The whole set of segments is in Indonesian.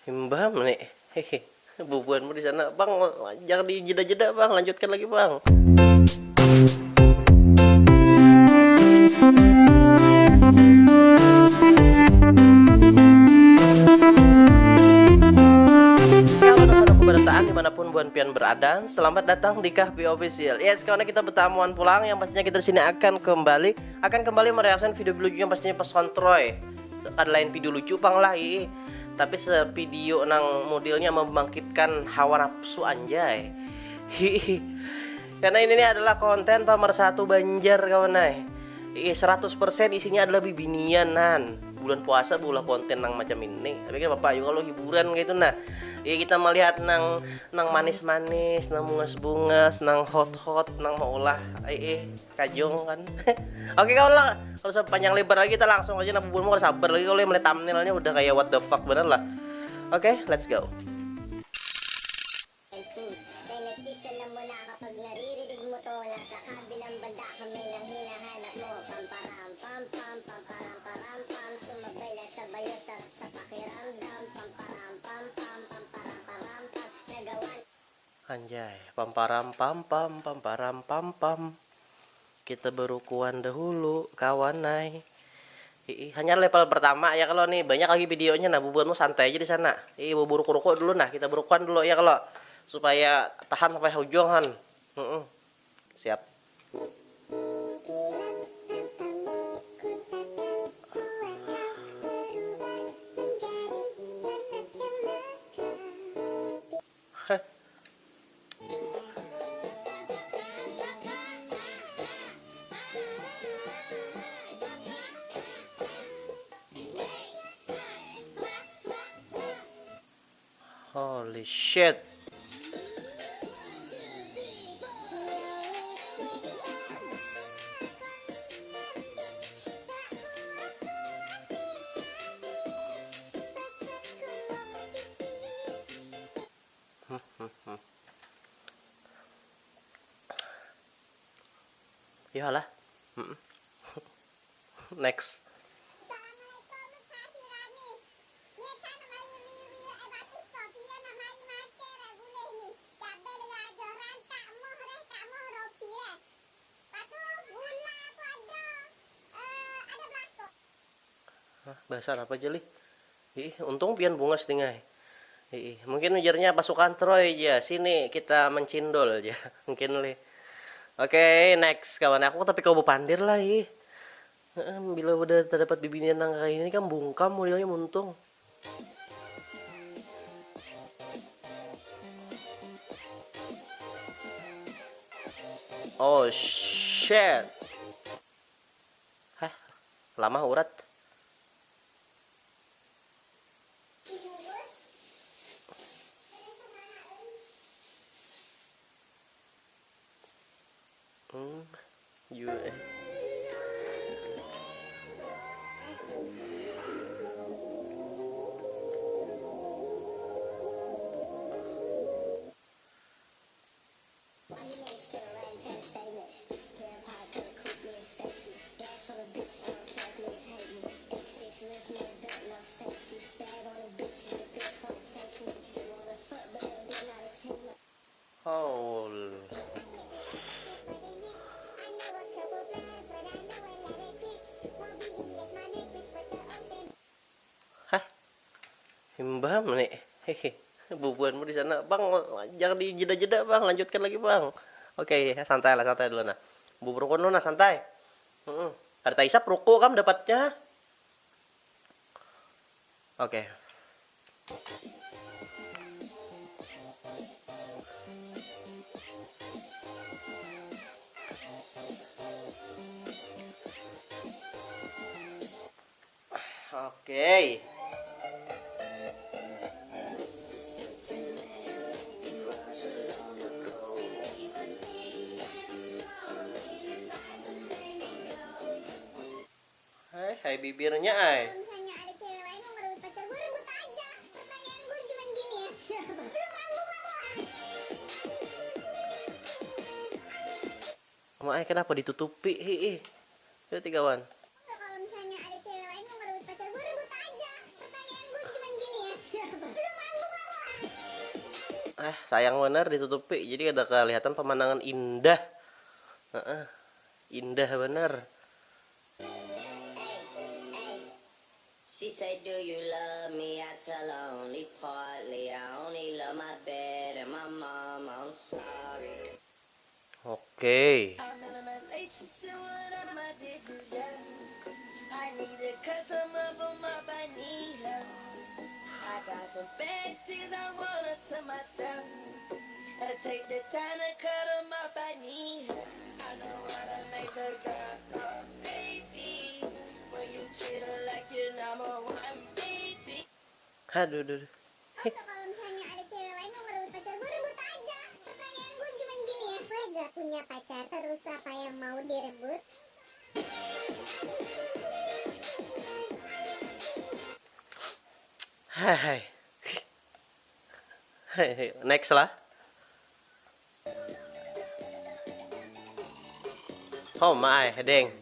Himbam nih, hehe, bubuanmu di sana, bang. Jangan dijeda-jeda bang, lanjutkan lagi bang. Dimanapun Buan Pian berada, selamat datang di Kahpi Official. Yes, karena kita bertamuan pulang, yang pastinya kita di sini akan kembali mereaksikan video lucu yang pastinya pas kontroy. Ada lain video lucu pang lah tapi sevideo nang modelnya membangkitkan hawa nafsu anjay. Hihi. Karena ini adalah konten pemersatu Banjar kawan ay. 100% isinya adalah bibinianan. Bulan puasa bulan konten nang macam ini. Tapi kan bapak juga kalau hiburan gitu nah. Kita melihat nang manis-manis, nang bungas-bungas, nang hot-hot, nang maulah kajong kan. Oke kawan lah, kalau sepanjang lebar lagi kita langsung aja nang bubulmu kalau sabar lagi kalau melihat thumbnailnya udah kayak what the fuck bener lah. Oke, let's go. Anjay, pamparam pam pam pamparam pam pam. Kita berukuan dahulu kawanai. Hanya level pertama ya kalau nih banyak lagi videonya nah bubuanmu santai aja di sana. Bubur rokok dulu nah kita berukuan dulu ya kalau supaya tahan sampai ujung han. Siap. Holy shit. Iyalah. Next. Bahasa apa aja lih? Untung pian bunga setengah. Mungkin ujarnya pasukan Troy aja. Sini kita mencindol aja. Mungkin lih. Oke, next kawan aku tapi kau pandir lah bila udah terdapat bibinian yang kayak ini kan bungkam modelnya muntung. Oh shit. Hah, lama urat. You Oh. Hah? Himbam nih. Hehe. Bubuanmu di sana, bang. Jangan dijeda-jeda bang, lanjutkan lagi bang. Oke, santai lah, santai dulu nah. Bubur kono nah santai. Harta isap ruko kan dapatnya. Oke. Oke. Hai bibirnya ay. Kalau misalnya ada cewek lain mau ngerebut pacar gue, rebut aja. Pertanyaan gue cuma gini ya. Lu malu gak lo? Mak kenapa ditutupi? Itu 3-1. Enggak, kalau misalnya ada cewek lain mau ngerebut pacar gue, rebut aja. Pertanyaan gue cuma gini ya. Lu Sayang bener ditutupi, jadi ada kelihatan pemandangan indah. Indah bener. She said, do you love me? I tell her only partly. I only love my bed and my mom. I'm sorry. Oke. I'm in a relationship with one of my bitches, yeah. I need a customer, but my I need her. I got some bad things I want her to myself. Gotta take the time to cut them off, I need her. I know how to make the girl go crazy. When you treat her like your number one baby. Aduh, aduh. Untuk kalau misalnya ada cewek lain mau merebut pacar gue, rebut aja. Pertanyaan gue cuma gini ya, gue gak punya pacar, terus apa yang mau direbut? Hai. Next lah. Oh my, deng.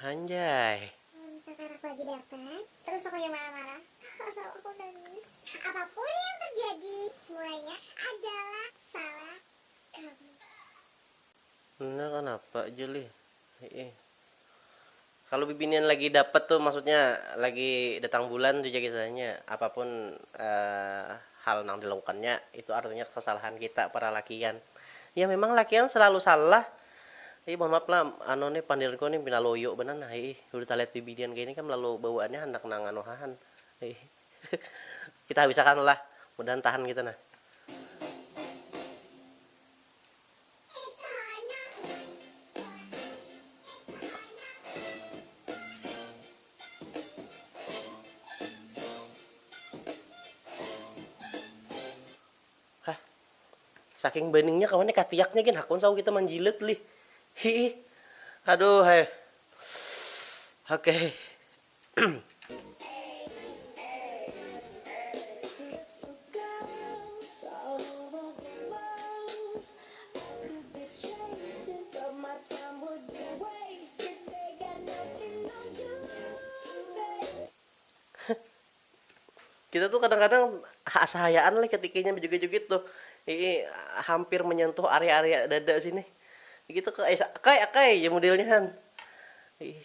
Anjay. Misalkan aku lagi dapat, terus aku yang marah-marah, aku nangis. Apapun yang terjadi, semuanya adalah salah kamu. Bener kenapa Juli? Kalau bibinian lagi dapet tuh, maksudnya lagi datang bulan tuh kisahnya, apapun hal yang dilakukannya itu artinya kesalahan kita para lakian. Ya memang lakian selalu salah. Mohon maaf lah, nih pandirko nih pinaloyo bener nah. Udah kita lihat bibinian kayak ini kan lalu bawaannya hendak nang anohan. Kita bisa kan lah, mudahan tahan kita nah. Saking beningnya kawannya katiaknya kan hakun sau kita manjilet lih. Hi. Aduh, hai. Oke. Kita tuh kadang-kadang asahayaan lah ketikanya bejoget-joget tuh. Ini hampir menyentuh area-area dada sini. Gitu kayak ya modelnya kan.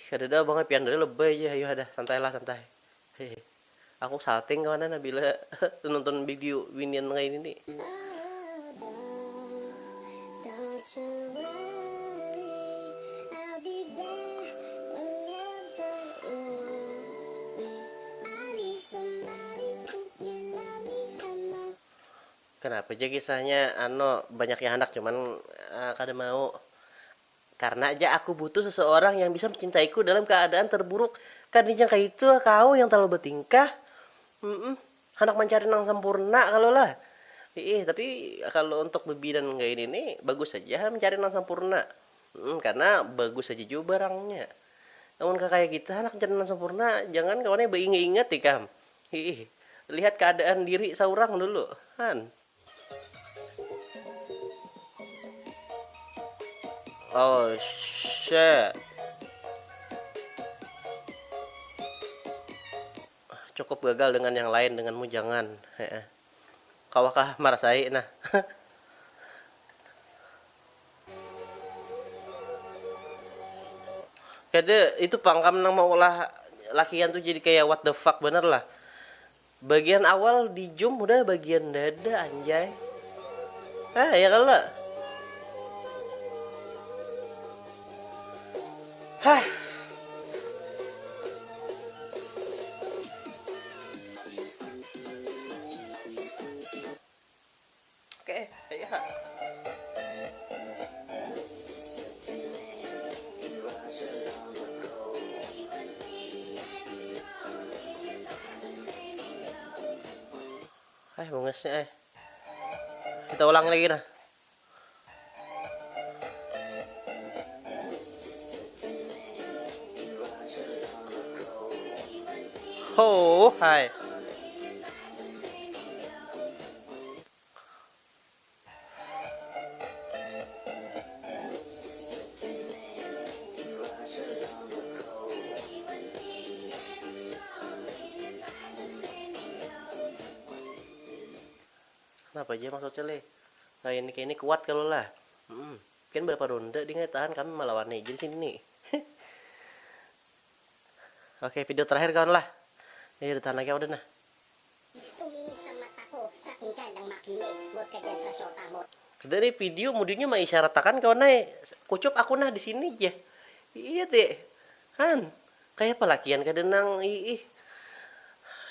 Kadada banget pian dari lebay aja. Ayo ada santailah santai. Aku salting kawan Nabila nonton video Winian kayak ini nih. Kenapa aja kisahnya banyak yang hendak cuman kada mau. Karena aja aku butuh seseorang yang bisa mencintaiku dalam keadaan terburuk. Kadinya kayak itu kau yang terlalu bertingkah. Hendak mencari nang sempurna kalau lah. Tapi kalau untuk bebidan kayak ini nih bagus saja mencari nang sempurna. Karena bagus saja juga barangnya. Namun kayak kita anak mencari nang sempurna, jangan kawannya ingat ikam. Lihat keadaan diri seorang dulu, Han. Oh shit. Cukup gagal dengan yang lain, denganmu jangan. Kawakah marasai nah. Kada itu pangkam nang mau olah lakian tuh jadi kayak what the fuck bener lah. Bagian awal di zoom udah bagian dada anjay. Ya kalau Oke, ya. Bungesnya kita ulang lagi nah. Oh, hai. Kenapa aja maksudnya le? Kayak ini kuat kalau lah. Kan berapa ronde dia nggak tahan kami melawan nih. Jadi sini nih. Oke, video terakhir kawan lah. Udah tahan lagi udah nah. Tumingin sa mata ko sa aking kailang makinig. Huwag ka dyan sa shota mo. Dari video mudahnya mah isyaratkan kawan nah. Kucup aku nah di sini aja. Iya deh. Han, kayak pelakian kadenang ih.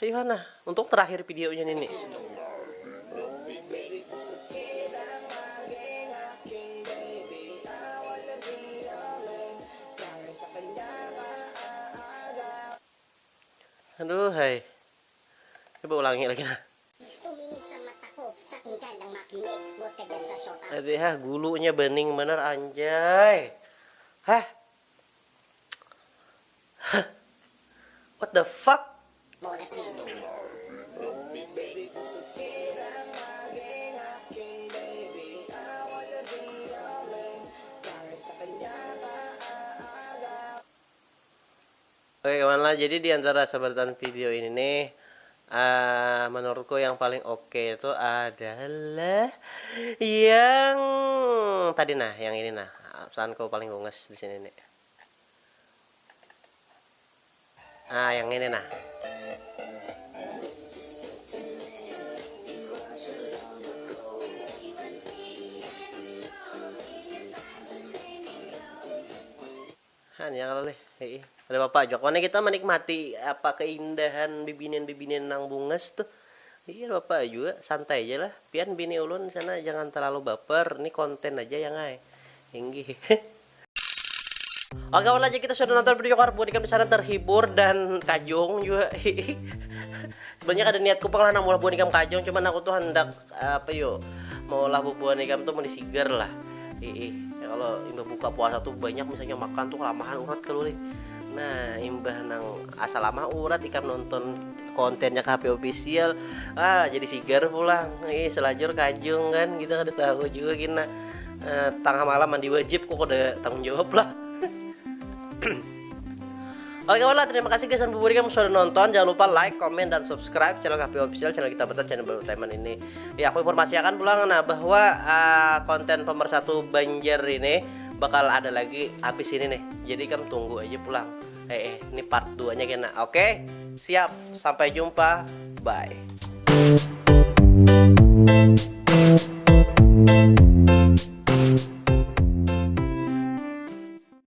Ayo nah, untuk terakhir videonya ini. Aduh, hai. Coba ulangi lagi nah. Tumingin sa mata ko sa aking kailang makinig. Huwag ka dyan sa shota mo. Aduh, gulunya bening bener anjay. Hah? What the fuck? Mo na sino. Oke kawan lah, jadi di antara sebutan video ini nih, menurutku yang paling oke itu adalah yang tadi nah, yang ini nah, pesanku paling gunges di sini nih. Yang ini nah. Ya kalau deh, ada bapak jok. Mana kita menikmati apa keindahan bibinian-bibinian nang bunges tuh. Iya bapak juga santai aja lah. Pian bini ulun di sana jangan terlalu baper. Ini konten aja yang ay. Tinggi. Oke kawan aja kita sudah nonton video karbon ikan di sana terhibur dan kajong juga. Sebenarnya ada niatku pengen mau buah ikan kajong, cuman aku tuh hendak apa yo mau lah buah ikan tuh mau disigar lah. Ya kalau imbah buka puasa tuh banyak misalnya makan tuh kelamahan urat kalau nih. Nah imbah nang asal lama urat ikan nonton kontennya KP official jadi sigar pulang. Selajur kajung kan kita ada tahu juga kena tengah malam mandi wajib kok udah tanggung jawab lah. Oke kawan lah, terima kasih guys dan bubur kamu sudah nonton. Jangan lupa like, comment, dan subscribe channel KP Official, channel kita betul channel berteman ini. Ya aku informasikan pulang nah bahwa konten pemersatu Banjar ini bakal ada lagi habis ini nih. Jadi kamu tunggu aja pulang. Ini part 2 nya kena. Oke, siap. Sampai jumpa. Bye.